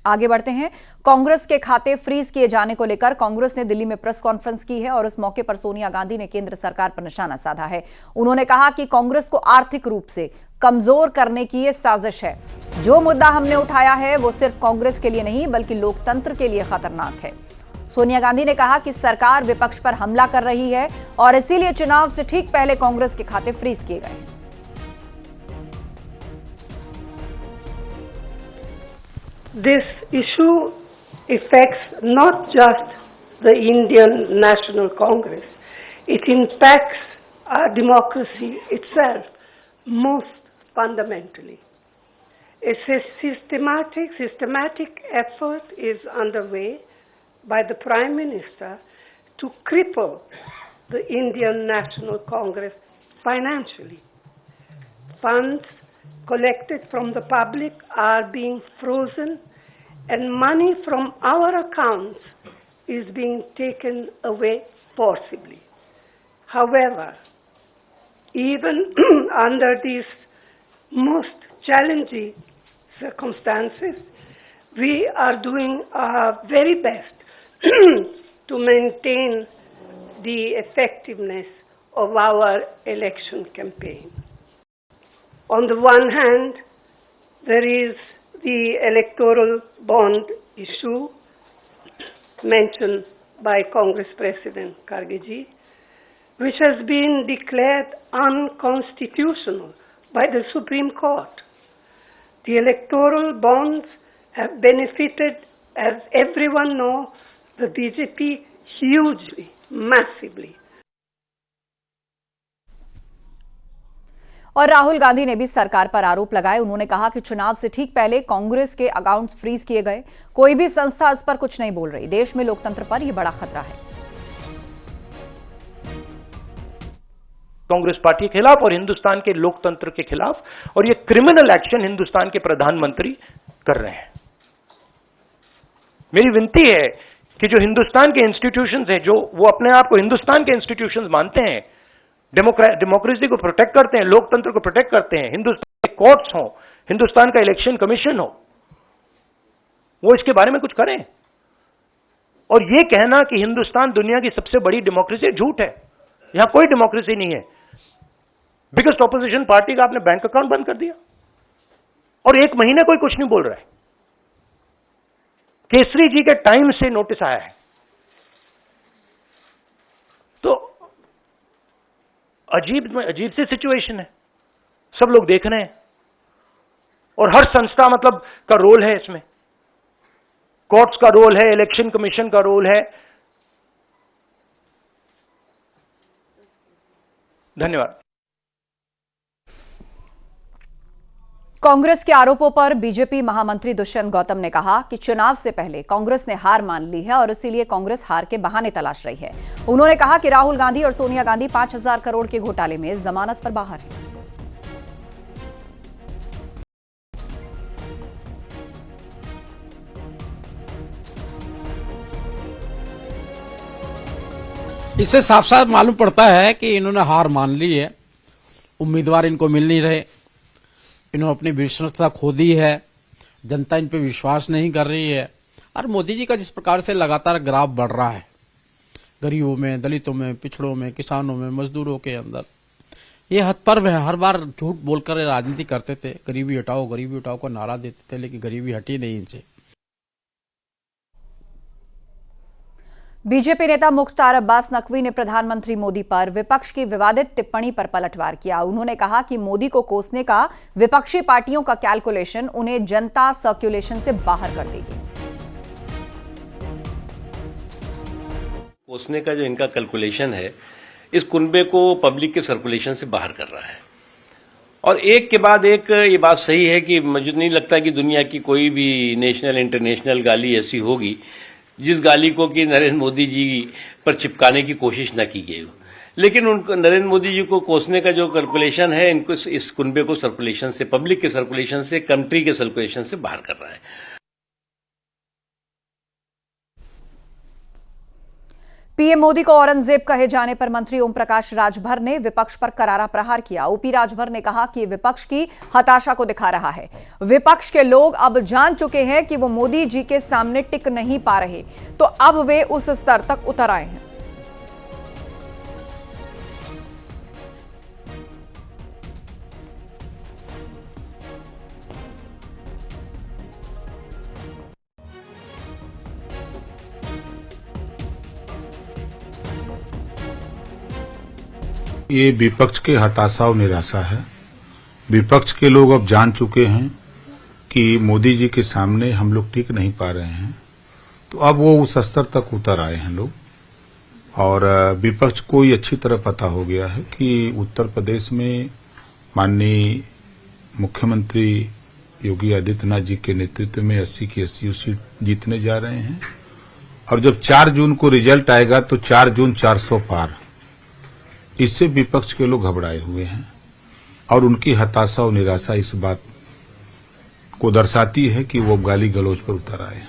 आगे बढ़ते हैं। कांग्रेस के खाते फ्रीज किए जाने को लेकर कांग्रेस ने दिल्ली में प्रेस कॉन्फ्रेंस की है और इस मौके पर सोनिया गांधी ने केंद्र सरकार पर निशाना साधा है। उन्होंने कहा कि कांग्रेस को आर्थिक रूप से कमजोर करने की यह साजिश है। जो मुद्दा हमने उठाया है वो सिर्फ कांग्रेस के लिए नहीं बल्कि लोकतंत्र के लिए खतरनाक है। सोनिया गांधी ने कहा कि सरकार विपक्ष पर हमला कर रही है और इसीलिए चुनाव से ठीक पहले कांग्रेस के खाते फ्रीज किए गए हैं। This issue affects not just the Indian National Congress, it impacts our democracy itself most fundamentally. A systematic effort is underway by the Prime Minister to cripple the Indian National Congress financially. Funds collected from the public are being frozen and money from our accounts is being taken away forcibly. However, even under these most challenging circumstances, we are doing our very best to maintain the effectiveness of our election campaign. On the one hand, there is the electoral bond issue mentioned by Congress President Kharge, which has been declared unconstitutional by the Supreme Court. The electoral bonds have benefited, as everyone knows, the BJP hugely, massively. और राहुल गांधी ने भी सरकार पर आरोप लगाए। उन्होंने कहा कि चुनाव से ठीक पहले कांग्रेस के अकाउंट्स फ्रीज किए गए, कोई भी संस्था इस पर कुछ नहीं बोल रही। देश में लोकतंत्र पर यह बड़ा खतरा है। कांग्रेस पार्टी के खिलाफ और हिंदुस्तान के लोकतंत्र के खिलाफ, और ये क्रिमिनल एक्शन हिंदुस्तान के प्रधानमंत्री कर रहे हैं। मेरी विनती है कि जो हिंदुस्तान के इंस्टीट्यूशंस हैं, जो वो अपने आप को हिंदुस्तान के इंस्टीट्यूशंस मानते हैं, डेमोक्रेसी को प्रोटेक्ट करते हैं, लोकतंत्र को प्रोटेक्ट करते हैं, हिंदुस्तान के कोर्ट्स हो, हिंदुस्तान का इलेक्शन कमीशन हो, वो इसके बारे में कुछ करें। और ये कहना कि हिंदुस्तान दुनिया की सबसे बड़ी डेमोक्रेसी, झूठ है। यहां कोई डेमोक्रेसी नहीं है। बिगेस्ट ऑपोजिशन पार्टी का आपने बैंक अकाउंट बंद कर दिया और एक महीने कोई कुछ नहीं बोल रहा है। केसरी जी के टाइम से नोटिस आया है। तो अजीब सी सिचुएशन है। सब लोग देख रहे हैं और हर संस्था मतलब का रोल है इसमें। कोर्ट्स का रोल है, इलेक्शन कमीशन का रोल है। धन्यवाद। कांग्रेस के आरोपों पर बीजेपी महामंत्री दुष्यंत गौतम ने कहा कि चुनाव से पहले कांग्रेस ने हार मान ली है और इसीलिए कांग्रेस हार के बहाने तलाश रही है। उन्होंने कहा कि राहुल गांधी और सोनिया गांधी 5,000 करोड़ के घोटाले में जमानत पर बाहर हैं। इससे साफ साफ मालूम पड़ता है कि इन्होंने हार मान ली है। उम्मीदवार इनको मिल नहीं रहे, इन्होंने अपनी विश्वसनीयता खो दी है, जनता इन पे विश्वास नहीं कर रही है। और मोदी जी का जिस प्रकार से लगातार ग्राफ बढ़ रहा है, गरीबों में, दलितों में, पिछड़ों में, किसानों में, मजदूरों के अंदर, ये हथपर्व है। हर बार झूठ बोलकर राजनीति करते थे, गरीबी हटाओ का नारा देते थे, लेकिन गरीबी हटी नहीं इनसे। बीजेपी नेता मुख्तार अब्बास नकवी ने प्रधानमंत्री मोदी पर विपक्ष की विवादित टिप्पणी पर पलटवार किया। उन्होंने कहा कि मोदी को कोसने का विपक्षी पार्टियों का कैलकुलेशन उन्हें जनता सर्कुलेशन से बाहर कर देगी। कोसने का जो इनका कैलकुलेशन है, इस कुनबे को पब्लिक के सर्कुलेशन से बाहर कर रहा है। और एक के बाद एक ये बात सही है कि मुझे नहीं लगता कि दुनिया की कोई भी नेशनल इंटरनेशनल गाली ऐसी होगी जिस गाली को कि नरेंद्र मोदी जी पर चिपकाने की कोशिश न की गई हो। लेकिन उनको नरेंद्र मोदी जी को कोसने का जो कैलकुलेशन है, इनको इस कुनबे को सर्कुलेशन से, पब्लिक के सर्कुलेशन से, कंट्री के सर्कुलेशन से बाहर कर रहा है। पीएम मोदी को औरंगजेब कहे जाने पर मंत्री ओम प्रकाश राजभर ने विपक्ष पर करारा प्रहार किया। ओपी राजभर ने कहा कि विपक्ष की हताशा को दिखा रहा है। विपक्ष के लोग अब जान चुके हैं कि वो मोदी जी के सामने टिक नहीं पा रहे, तो अब वे उस स्तर तक उतर आए हैं। ये विपक्ष के हताशा और निराशा है। विपक्ष के लोग अब जान चुके हैं कि मोदी जी के सामने हम लोग टिक नहीं पा रहे हैं, तो अब वो उस स्तर तक उतर आए हैं लोग। और विपक्ष को ये अच्छी तरह पता हो गया है कि उत्तर प्रदेश में माननीय मुख्यमंत्री योगी आदित्यनाथ जी के नेतृत्व में 80 की 80 सीट जीतने जा रहे हैं। और जब 4 जून को रिजल्ट आएगा तो 4 जून 400 पार। इससे विपक्ष के लोग घबराए हुए हैं और उनकी हताशा और निराशा इस बात को दर्शाती है कि वो गाली गलौज पर उतर आए।